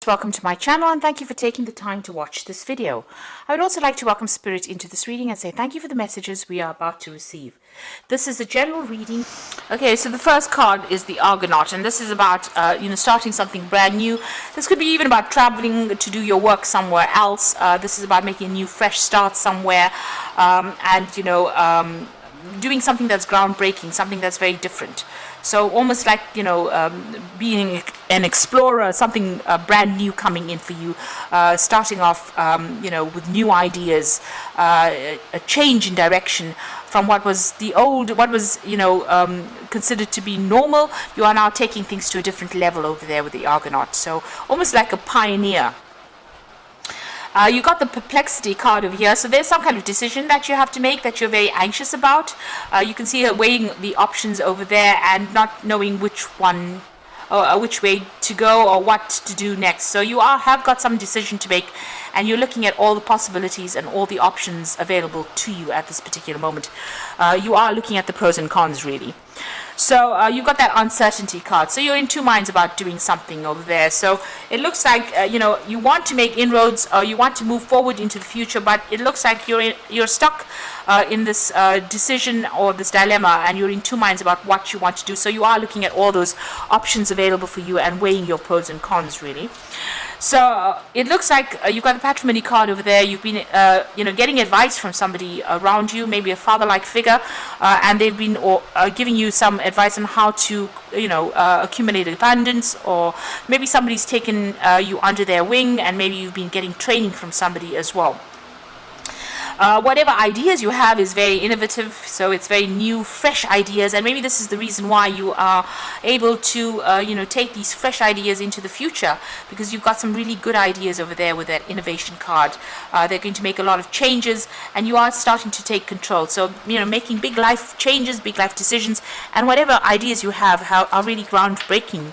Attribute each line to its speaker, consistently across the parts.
Speaker 1: Welcome to my channel and thank you for taking the time to watch this video. I would also like to welcome Spirit into this reading and say thank you for the messages we are about to receive. This is a general reading. Okay, so the first card is the Argonaut, and this is about starting something brand new. This could be even about traveling to do your work somewhere else. This is about making a new fresh start somewhere, doing something that's groundbreaking, something that's very different. So almost like, being an explorer, something brand new coming in for you, starting off, with new ideas, a change in direction from what was considered to be normal. You are now taking things to a different level over there with the Argonaut. So almost like a pioneer. You got the perplexity card over here, so there's some kind of decision that you have to make that you're very anxious about. You can see her weighing the options over there and not knowing which one or which way to go or what to do next. So you have got some decision to make, and you're looking at all the possibilities and all the options available to you at this particular moment. You are looking at the pros and cons, really. So you've got that uncertainty card. So you're in two minds about doing something over there. So it looks like you want to make inroads, or you want to move forward into the future, but it looks like you're stuck in this decision or this dilemma, and you're in two minds about what you want to do. So you are looking at all those options available for you and weighing your pros and cons, really. So it looks like you've got the patrimony card over there. You've been getting advice from somebody around you, maybe a father-like figure, and they've been giving you some advice on how to accumulate abundance, or maybe somebody's taken you under their wing, and maybe you've been getting training from somebody as well. Whatever ideas you have is very innovative, so it's very new, fresh ideas, and maybe this is the reason why you are able to take these fresh ideas into the future, because you've got some really good ideas over there with that innovation card. They're going to make a lot of changes, and you are starting to take control. So making big life changes, big life decisions, and whatever ideas you have are really groundbreaking.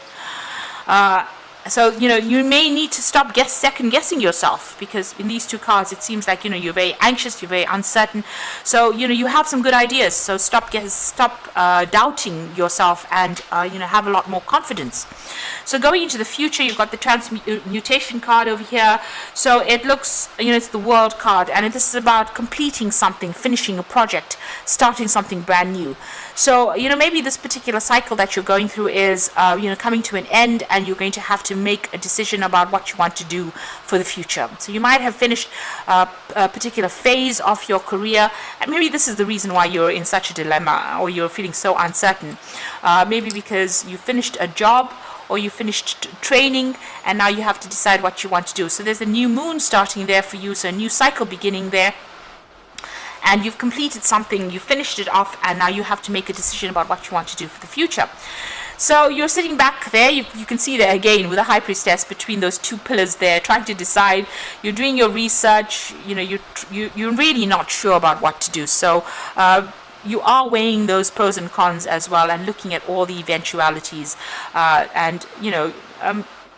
Speaker 1: So you may need to stop second guessing yourself, because in these two cards it seems like you're very anxious, you're very uncertain. So you have some good ideas. So stop doubting yourself, and have a lot more confidence. So going into the future, you've got the transmutation card over here. So it looks it's the World card, and this is about completing something, finishing a project, starting something brand new. So maybe this particular cycle that you're going through is coming to an end, and you're going to have to make a decision about what you want to do for the future. So you might have finished a particular phase of your career, and maybe this is the reason why you're in such a dilemma, or you're feeling so uncertain. Maybe because you finished a job, or you finished training, and now you have to decide what you want to do. So there's a new moon starting there for you, so a new cycle beginning there. And you've completed something, you finished it off, and now you have to make a decision about what you want to do for the future. So you're sitting back there, you can see there again with the High Priestess between those two pillars there, trying to decide. You're doing your research, you're really not sure about what to do. So you are weighing those pros and cons as well, and looking at all the eventualities,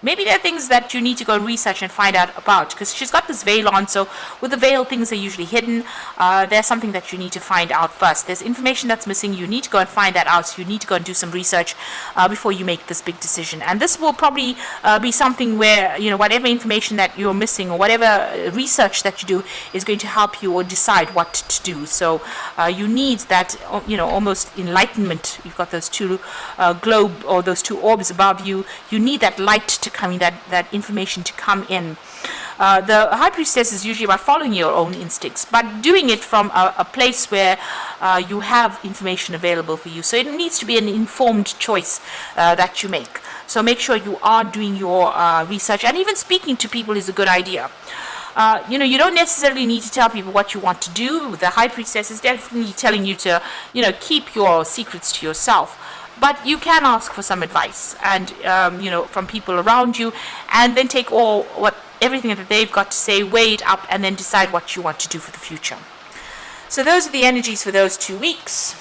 Speaker 1: maybe there are things that you need to go and research and find out about, because she's got this veil on. So with the veil, things are usually hidden. There's something that you need to find out first. There's information that's missing. You need to go and find that out. So you need to go and do some research before you make this big decision. And this will probably be something where, whatever information that you're missing, or whatever research that you do, is going to help you or decide what to do. So you need that, almost enlightenment. You've got those two globe, or those two orbs above you. You need that light to come in, that information to come in. The High Priestess is usually about following your own instincts, but doing it from a place where you have information available for you. So it needs to be an informed choice that you make. So make sure you are doing your research, and even speaking to people is a good idea. You don't necessarily need to tell people what you want to do. The High Priestess is definitely telling you to, keep your secrets to yourself. But you can ask for some advice, and from people around you, and then take everything that they've got to say, weigh it up, and then decide what you want to do for the future. So those are the energies for those 2 weeks.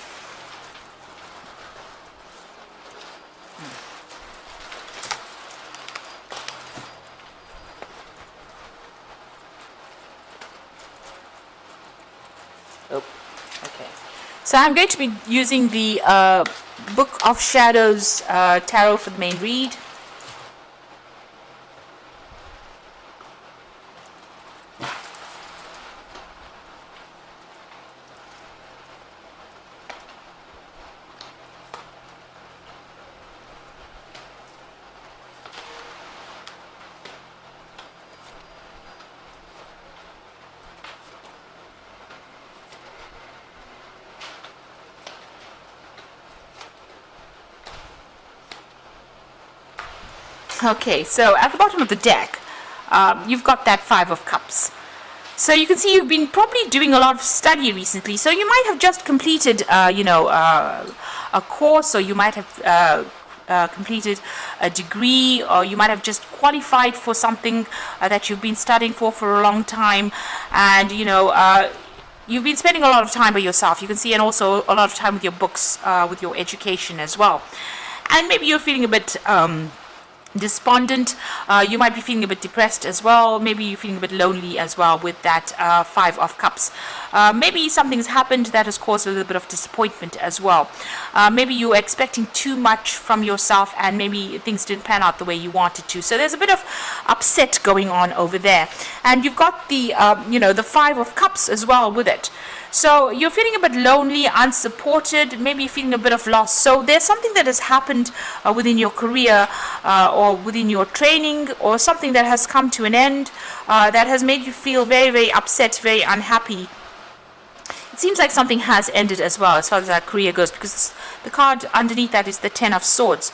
Speaker 1: Okay. So I'm going to be using the Book of Shadows Tarot for the main read. Okay, so at the bottom of the deck, you've got that Five of Cups. So you can see you've been probably doing a lot of study recently. So you might have just completed, a course, or you might have completed a degree, or you might have just qualified for something that you've been studying for a long time, and you've been spending a lot of time by yourself. You can see, and also a lot of time with your books, with your education as well. And maybe you're feeling a bit despondent. You might be feeling a bit depressed as well. Maybe you're feeling a bit lonely as well with that Five of Cups. Maybe something's happened that has caused a little bit of disappointment as well. Maybe you were expecting too much from yourself, and maybe things didn't pan out the way you wanted to. So there's a bit of upset going on over there. And you've got the the Five of Cups as well with it. So you're feeling a bit lonely, unsupported, maybe feeling a bit of loss. So there's something that has happened within your career, or within your training, or something that has come to an end, that has made you feel very, very upset, very unhappy. It seems like something has ended as well, as far as that career goes, because the card underneath that is the Ten of Swords.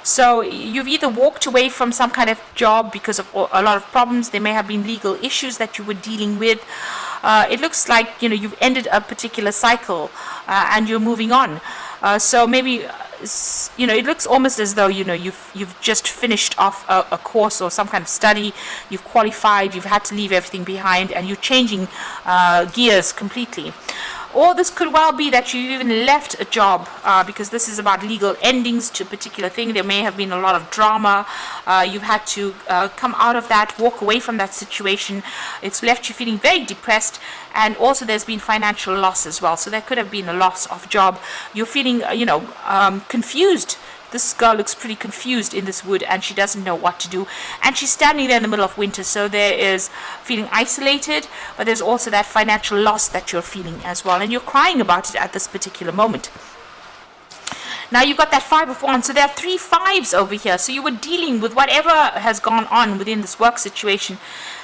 Speaker 1: So you've either walked away from some kind of job because of a lot of problems. There may have been legal issues that you were dealing with. It looks like you've ended a particular cycle, and you're moving on. So maybe it looks almost as though you've just finished off a course or some kind of study. You've qualified. You've had to leave everything behind, and you're changing gears completely. Or this could well be that you even left a job, because this is about legal endings to a particular thing. There may have been a lot of drama. You've had to come out of that, walk away from that situation. It's left you feeling very depressed, and also there's been financial loss as well. So there could have been a loss of job. You're feeling, confused. This girl looks pretty confused in this wood, and she doesn't know what to do. And she's standing there in the middle of winter, so there is feeling isolated, but there's also that financial loss that you're feeling as well. And you're crying about it at this particular moment. Now you've got that Five of Wands, so there are 3 fives over here. So you were dealing with whatever has gone on within this work situation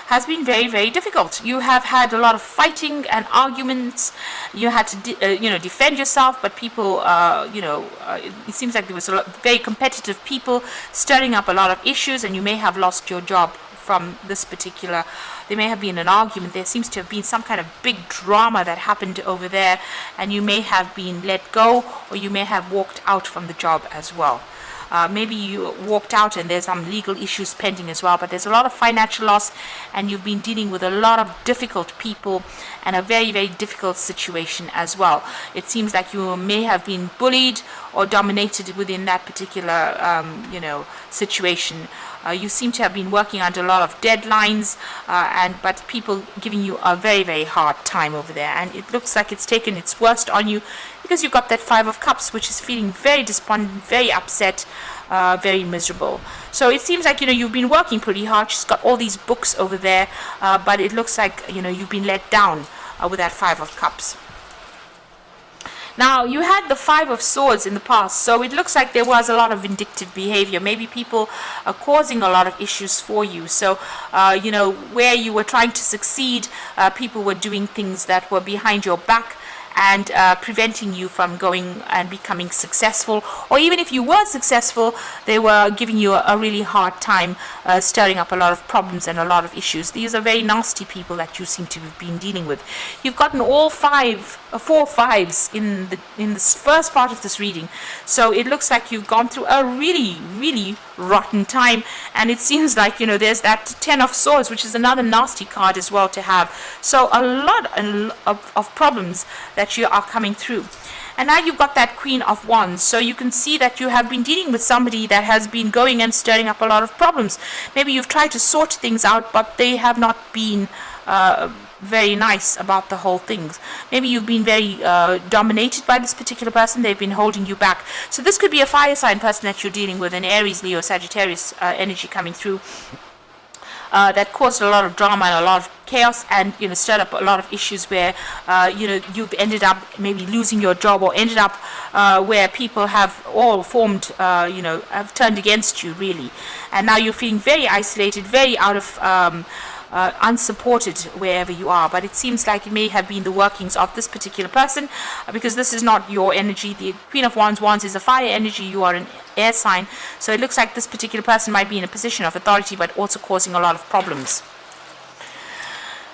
Speaker 1: has been very, very difficult. You have had a lot of fighting and arguments. You had to, defend yourself, but people, it seems like there was a lot very competitive people stirring up a lot of issues, and you may have lost your job from this particular. There may have been an argument. There seems to have been some kind of big drama that happened over there, and you may have been let go, or you may have walked out from the job as well. Maybe you walked out and there's some legal issues pending as well, but there's a lot of financial loss, and you've been dealing with a lot of difficult people and a very, very difficult situation as well. It seems like you may have been bullied or dominated within that particular, situation. You seem to have been working under a lot of deadlines, but people giving you a very, very hard time over there, and it looks like it's taken its worst on you, because you've got that Five of Cups, which is feeling very despondent, very upset, very miserable. So it seems like you've been working pretty hard. She's got all these books over there, but it looks like you've been let down with that Five of Cups. Now, you had the Five of Swords in the past, so it looks like there was a lot of vindictive behavior. Maybe people are causing a lot of issues for you. So, where you were trying to succeed, people were doing things that were behind your back and preventing you from going and becoming successful. Or even if you were successful, they were giving you a really hard time, stirring up a lot of problems and a lot of issues. These are very nasty people that you seem to have been dealing with. You've gotten all 4 fives in this first part of this reading. So it looks like you've gone through a really, really rotten time, and it seems like there's that Ten of Swords, which is another nasty card as well to have. So a lot of problems that you are coming through. And now you've got that Queen of Wands, so you can see that you have been dealing with somebody that has been going and stirring up a lot of problems. Maybe you've tried to sort things out, but they have not been very nice about the whole things. Maybe you've been very dominated by this particular person. They've been holding you back. So this could be a fire sign person that you're dealing with, an Aries, Leo, Sagittarius energy coming through. That caused a lot of drama and a lot of chaos, and stirred up a lot of issues where you've ended up maybe losing your job, or ended up where people have all formed, have turned against you really, and now you're feeling very isolated, very out of unsupported wherever you are. But it seems like it may have been the workings of this particular person, because this is not your energy. The Queen of Wands is a fire energy. You are an air sign, so it looks like this particular person might be in a position of authority, but also causing a lot of problems.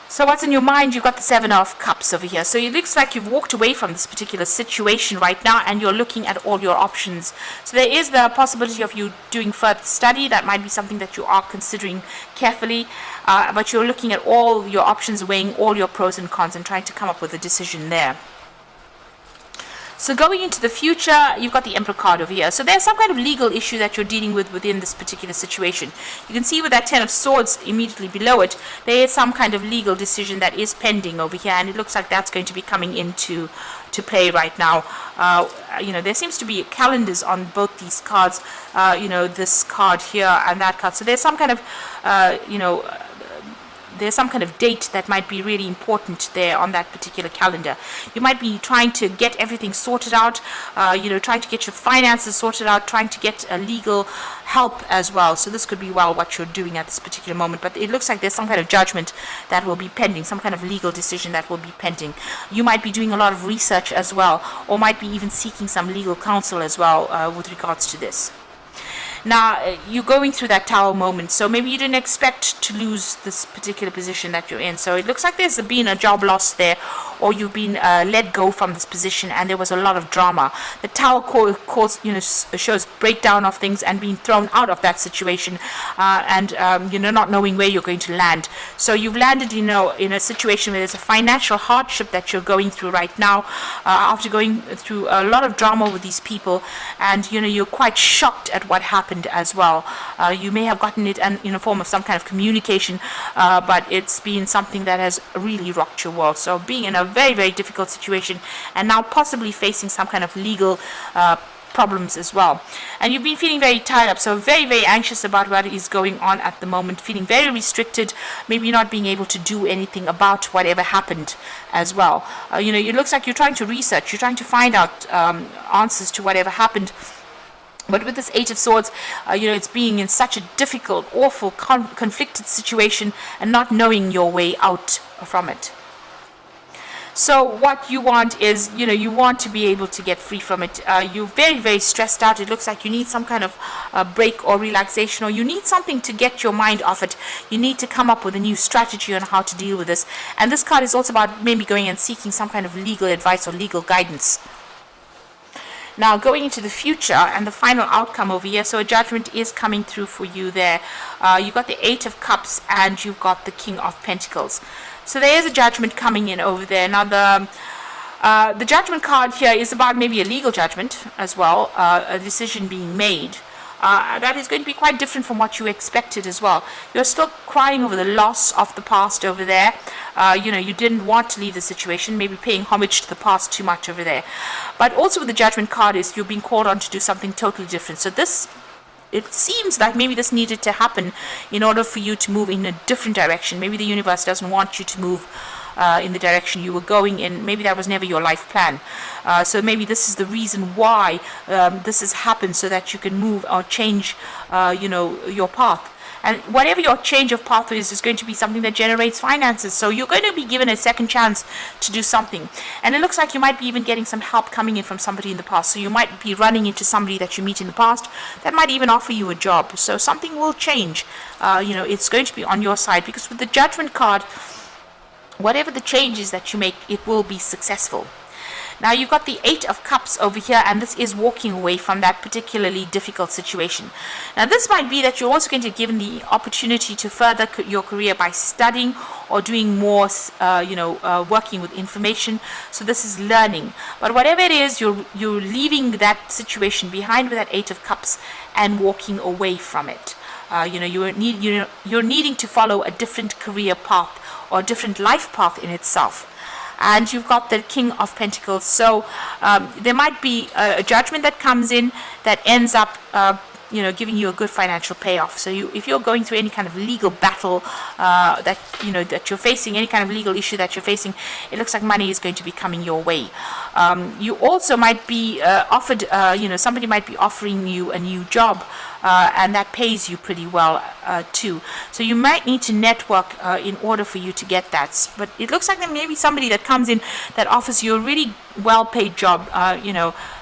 Speaker 1: So what's in your mind? You've got the Seven of Cups over here. So it looks like you've walked away from this particular situation right now, and you're looking at all your options. So there is the possibility of you doing further study. That might be something that you are considering carefully, but you're looking at all your options, weighing all your pros and cons, and trying to come up with a decision there. So going into the future, you've got the Emperor card over here. So there's some kind of legal issue that you're dealing with within this particular situation. You can see with that Ten of Swords immediately below it, there is some kind of legal decision that is pending over here, and it looks like that's going to be coming into play right now. There seems to be calendars on both these cards, this card here and that card. So there's some kind of, there's some kind of date that might be really important there on that particular calendar. You might be trying to get everything sorted out, trying to get your finances sorted out, trying to get legal help as well. So this could be what you're doing at this particular moment. But it looks like there's some kind of judgment that will be pending, some kind of legal decision that will be pending. You might be doing a lot of research as well, or might be even seeking some legal counsel as well with regards to this. Now, you're going through that Tower moment, so maybe you didn't expect to lose this particular position that you're in. So it looks like there's been a job loss there, or you've been let go from this position, and there was a lot of drama. The Tower shows breakdown of things and being thrown out of that situation, and not knowing where you're going to land. So you've landed, in a situation where there's a financial hardship that you're going through right now, after going through a lot of drama with these people, and you're quite shocked at what happened as well. You may have gotten it in a form of some kind of communication, but it's been something that has really rocked your world. So being in a very, very difficult situation, and now possibly facing some kind of legal problems as well. And you've been feeling very tied up, so very, very anxious about what is going on at the moment, feeling very restricted, maybe not being able to do anything about whatever happened as well. It looks like you're trying to research, you're trying to find out answers to whatever happened. But with this Eight of Swords, it's being in such a difficult, awful, conflicted situation and not knowing your way out from it. So what you want is, you want to be able to get free from it. You're very, very stressed out. It looks like you need some kind of break or relaxation, or you need something to get your mind off it. You need to come up with a new strategy on how to deal with this. And this card is also about maybe going and seeking some kind of legal advice or legal guidance. Now, going into the future and the final outcome over here, so a judgment is coming through for you there. You've got the Eight of Cups and you've got the King of Pentacles. So there is a judgment coming in over there. Now, the judgment card here is about maybe a legal judgment as well, a decision being made. That is going to be quite different from what you expected as well. You're still crying over the loss of the past over there. You didn't want to leave the situation, maybe paying homage to the past too much over there. But also with the judgment card is you're being called on to do something totally different. So it seems like maybe this needed to happen in order for you to move in a different direction. Maybe the universe doesn't want you to move in the direction you were going in. Maybe that was never your life plan. So maybe this is the reason why this has happened, so that you can move or change, your path. And whatever your change of path is going to be something that generates finances. So you're going to be given a second chance to do something. And it looks like you might be even getting some help coming in from somebody in the past. So you might be running into somebody that you meet in the past that might even offer you a job. So something will change. It's going to be on your side, because with the Judgment card, whatever the changes that you make, it will be successful. Now you've got the Eight of Cups over here, and this is walking away from that particularly difficult situation. Now this might be that you're also going to be given the opportunity to further your career by studying or doing more, working with information. So this is learning. But whatever it is, you're leaving that situation behind with that Eight of Cups and walking away from it. You're needing to follow a different career path or a different life path in itself. And you've got the King of Pentacles. So there might be a judgment that comes in that ends up giving you a good financial payoff. So if you're going through any kind of legal battle that you're facing, any kind of legal issue that you're facing, it looks like money is going to be coming your way. You also might be offered, somebody might be offering you a new job. and that pays you pretty well too. So you might need to network in order for you to get that. But it looks like there may be somebody that comes in that offers you a really well-paid job.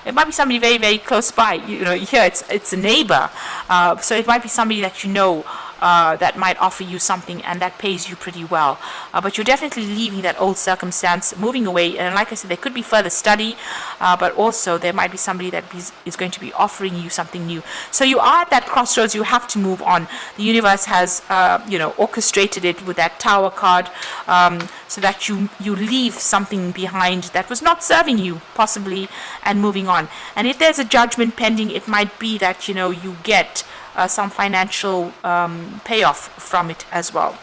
Speaker 1: It might be somebody very, very close by. Here it's a neighbor, so it might be somebody that that might offer you something and that pays you pretty well. But you're definitely leaving that old circumstance, moving away. And like I said, there could be further study, but also there might be somebody that is going to be offering you something new. So you are at that crossroads. You have to move on. The universe has, orchestrated it with that Tower card, so that you leave something behind that was not serving you, possibly, and moving on. And if there's a judgment pending, it might be that, you get some financial payoff from it as well.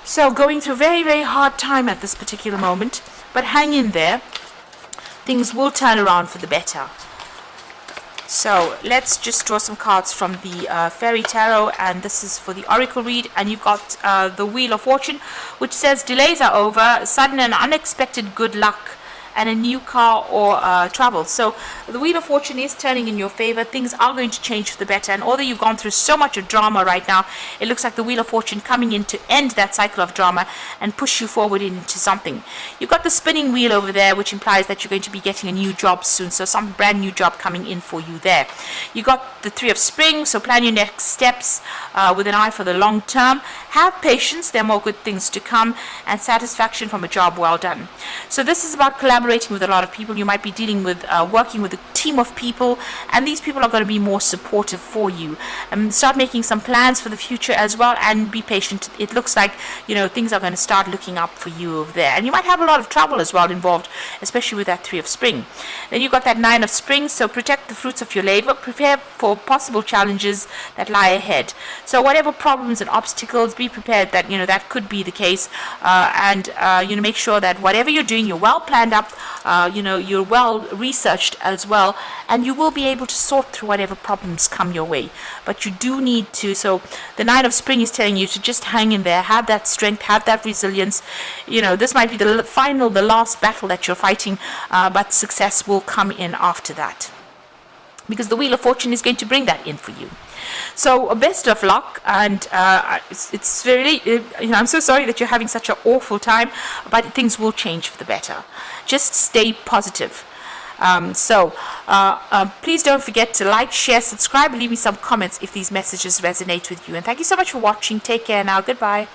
Speaker 1: So going through a very, very hard time at this particular moment, but hang in there. Things will turn around for the better. So let's just draw some cards from the Fairy Tarot, and this is for the Oracle read. And you've got the Wheel of Fortune, which says delays are over, sudden and unexpected good luck, and a new car or travel. So the Wheel of Fortune is turning in your favor. Things are going to change for the better. And although you've gone through so much of drama right now, it looks like the Wheel of Fortune coming in to end that cycle of drama and push you forward into something. You've got the spinning wheel over there, which implies that you're going to be getting a new job soon. So some brand new job coming in for you there. You got the Three of Spring, so plan your next steps with an eye for the long term. Have patience, there are more good things to come, and satisfaction from a job well done. So this is about collaborating with a lot of people. You might be dealing with working with a team of people, and these people are going to be more supportive for you. Start making some plans for the future as well, and be patient. It looks like things are going to start looking up for you over there, and you might have a lot of trouble as well involved, especially with that Three of Spring. Then you've got that Nine of Spring, so protect the fruits of your labor, prepare for possible challenges that lie ahead. So whatever problems and obstacles, be prepared that that could be the case, and make sure that whatever you're doing, you're well planned up, you're well researched as well, and you will be able to sort through whatever problems come your way. But you do need to, so the Nine of Spring is telling you to just hang in there, have that strength, have that resilience. This might be the last battle that you're fighting, but success will come in after that, because the Wheel of Fortune is going to bring that in for you. So best of luck, and it's really, I'm so sorry that you're having such an awful time, but things will change for the better. Just stay positive. Please don't forget to like, share, subscribe, and leave me some comments if these messages resonate with you. And thank you so much for watching. Take care now. Goodbye.